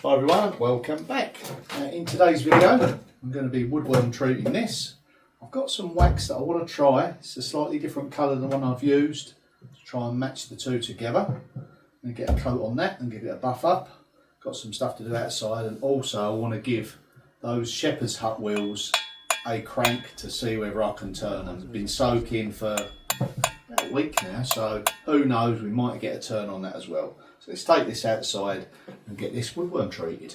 Hi everyone, welcome back. In today's video I'm going to be woodworm treating this. I've got some wax that I want to try. It's a slightly different colour than the one I've used to try and match the two together. And get a coat on that and give it a buff up. Got some stuff to do outside, and also I want to give those shepherd's hut wheels a crank to see whether I can turn them. They've been soaking for about a week now, so who knows, we might get a turn on that as well. So let's take this outside and get this woodworm treated.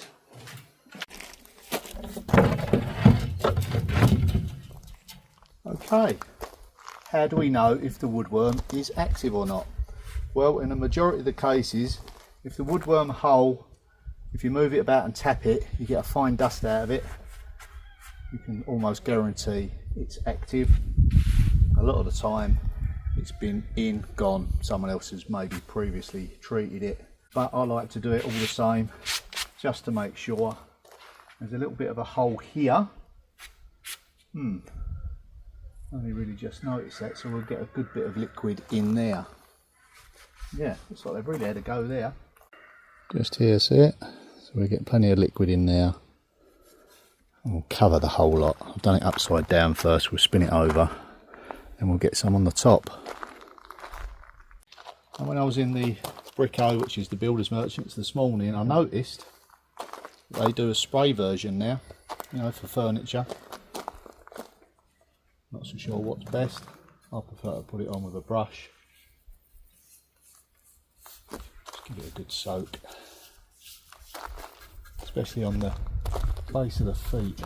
Okay, how do we know if the woodworm is active or not? Well, in a majority of the cases, if the woodworm hole, if you move it about and tap it, you get a fine dust out of it. You can almost guarantee it's active. A lot of the time it's been gone. Someone else has maybe previously treated it, but I like to do it all the same just to make sure. There's a little bit of a hole here. Only really just noticed that, so we'll get a good bit of liquid in there. Yeah, looks like they've really had a go there. Just here, see it? So we get plenty of liquid in there. And we'll cover the whole lot. I've done it upside down first, we'll spin it over and we'll get some on the top. And when I was in the Bricko, which is the Builders Merchants, this morning, I noticed they do a spray version now, you know, for furniture. Not so sure what's best. I prefer to put it on with a brush. Just give it a good soak, especially on the base of the feet.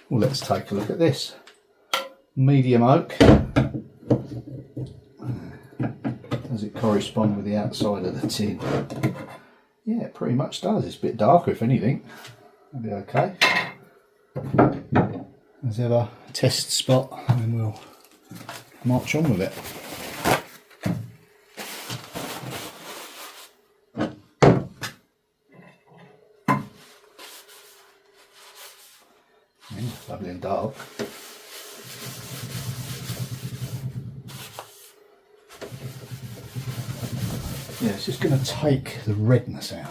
Well, let's take a look at this. Medium oak. Does it correspond with the outside of the tin? Yeah, it pretty much does. It's a bit darker if anything. That'll be okay. As ever, test spot, and then we'll march on with it. Lovely and dark. Yeah, it's just going to take the redness out.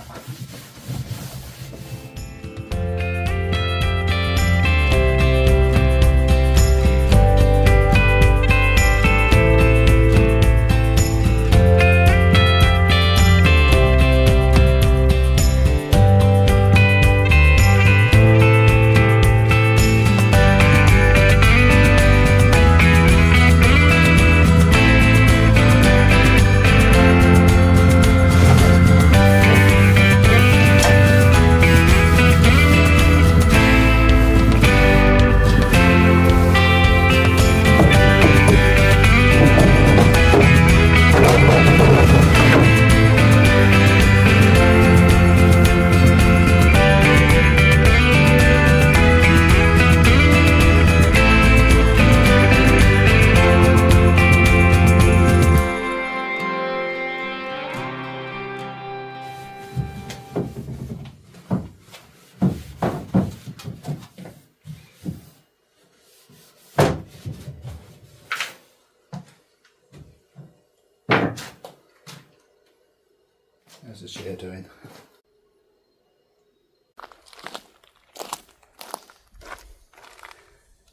How's the chair doing?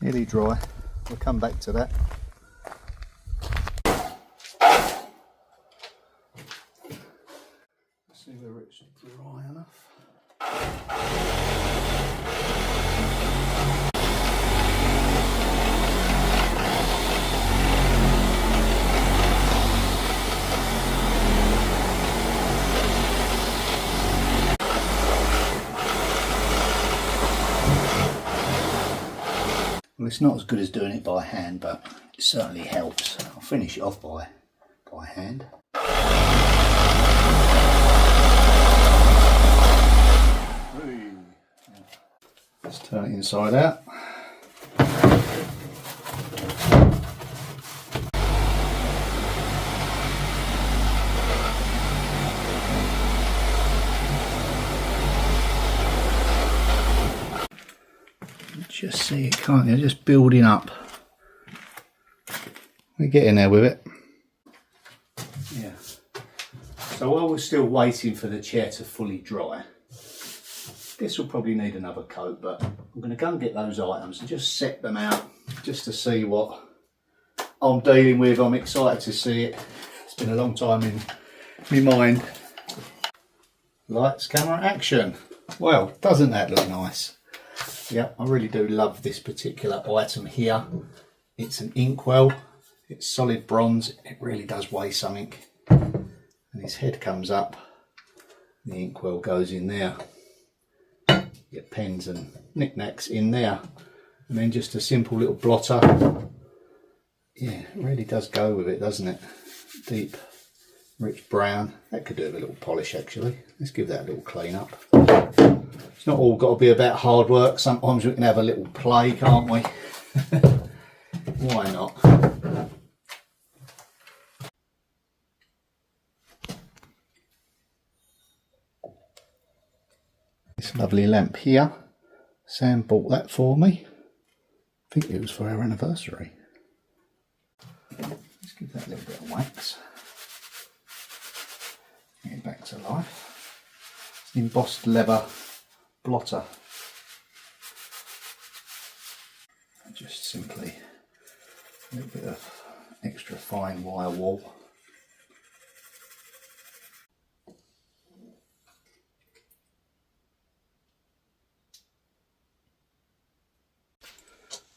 Nearly dry. We'll come back to that. See whether it's dry enough. Well, it's not as good as doing it by hand, but it certainly helps. I'll finish it off by hand. Let's turn it inside out. Just see it, can't you? Just building up. We're getting there with it. Yeah. So while we're still waiting for the chair to fully dry, this will probably need another coat, but I'm going to go and get those items and just set them out just to see what I'm dealing with. I'm excited to see it. It's been a long time in my mind. Lights, camera, action. Well, doesn't that look nice? Yeah, I really do love this particular item here. It's an inkwell. It's solid bronze. It really does weigh something. And his head comes up. The inkwell goes in there. Your pens and knickknacks in there. And then just a simple little blotter. Yeah, it really does go with it, doesn't it? Deep, rich brown. That could do with a little polish actually. Let's give that a little clean up. It's not all got to be about hard work. Sometimes we can have a little play, can't we? Why not? This lovely lamp here. Sam bought that for me. I think it was for our anniversary. Let's give that a little bit of wax. Get it back to life. It's an embossed leather blotter. And just simply a little bit of extra fine wire wool.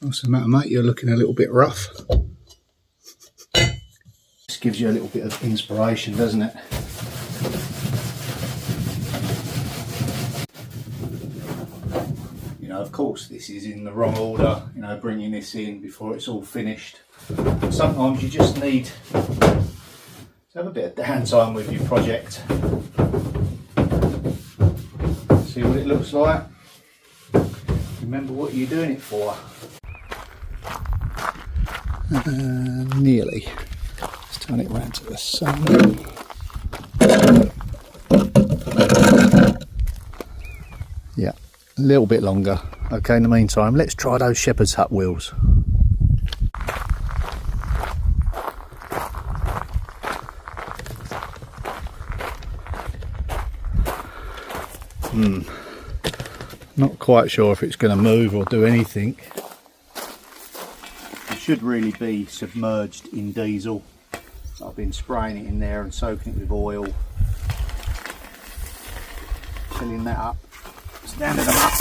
What's the matter, mate? You're looking a little bit rough. Just gives you a little bit of inspiration, doesn't it? You know, of course, this is in the wrong order, you know, bringing this in before it's all finished. Sometimes you just need to have a bit of downtime with your project. See what it looks like. Remember what you're doing it for. Nearly. Let's turn it round to the sun. Yeah, a little bit longer. Okay, in the meantime, let's try those shepherd's hut wheels. Not quite sure if it's going to move or do anything. It should really be submerged in diesel. I've been spraying it in there and soaking it with oil. Filling that up. Standing them up.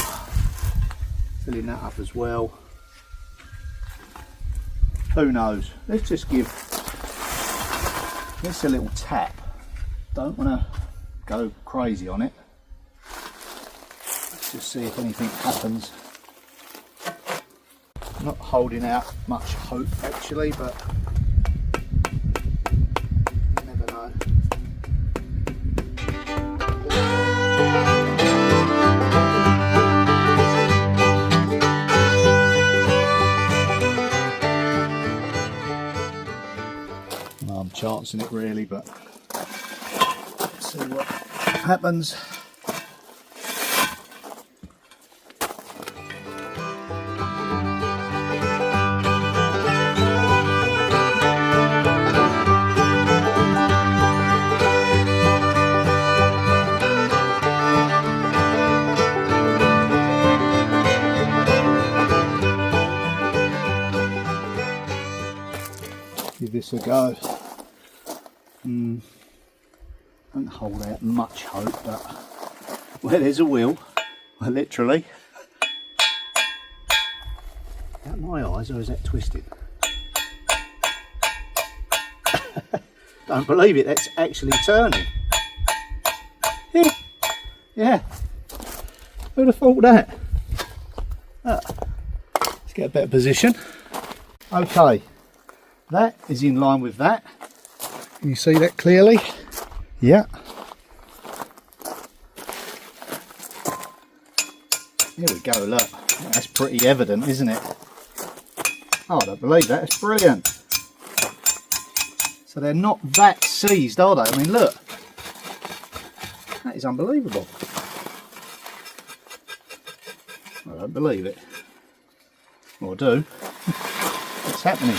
Filling that up as well. Who knows? Let's just give this a little tap. Don't want to go crazy on it. Just see if anything happens. I'm not holding out much hope actually, but you never know. Well, I'm chancing it really, but let's see what happens. this a go. Don't hold out much hope, but where there's a will, well, literally. Is that my eyes or is that twisted? Don't believe it, that's actually turning. Yeah, yeah. Who'd have thought that? Let's get a better position. Okay, that is in line with that. Can you see that clearly? Yeah. There we go, look. That's pretty evident, isn't it? Oh, I don't believe that, it's brilliant. So they're not that seized, are they? I mean, look. That is unbelievable. I don't believe it. Well, I do. What's happening?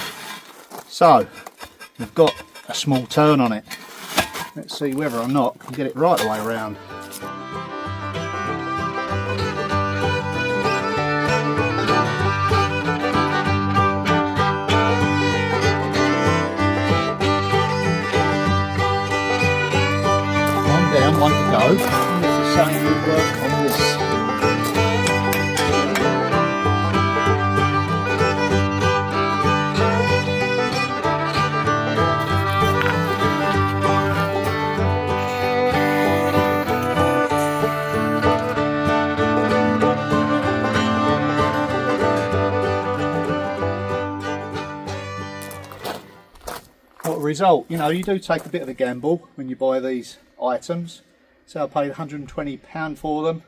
So, we've got a small turn on it. Let's see whether or not I can get it right the way around. One down, one to go. And it's the same woodwork on this. What a result. You know, you do take a bit of a gamble when you buy these items. So I paid £120 for them.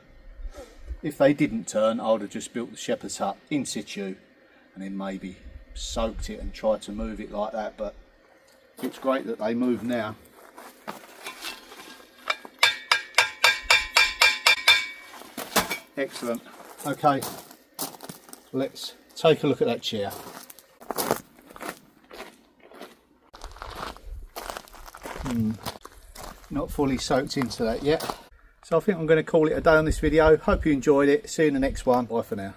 If they didn't turn, I would have just built the shepherd's hut in situ and then maybe soaked it and tried to move it like that, but it's great that they move now. Excellent. Okay, let's take a look at that chair. Not fully soaked into that yet. So I think I'm going to call it a day on this video. Hope you enjoyed it. See you in the next one. Bye for now.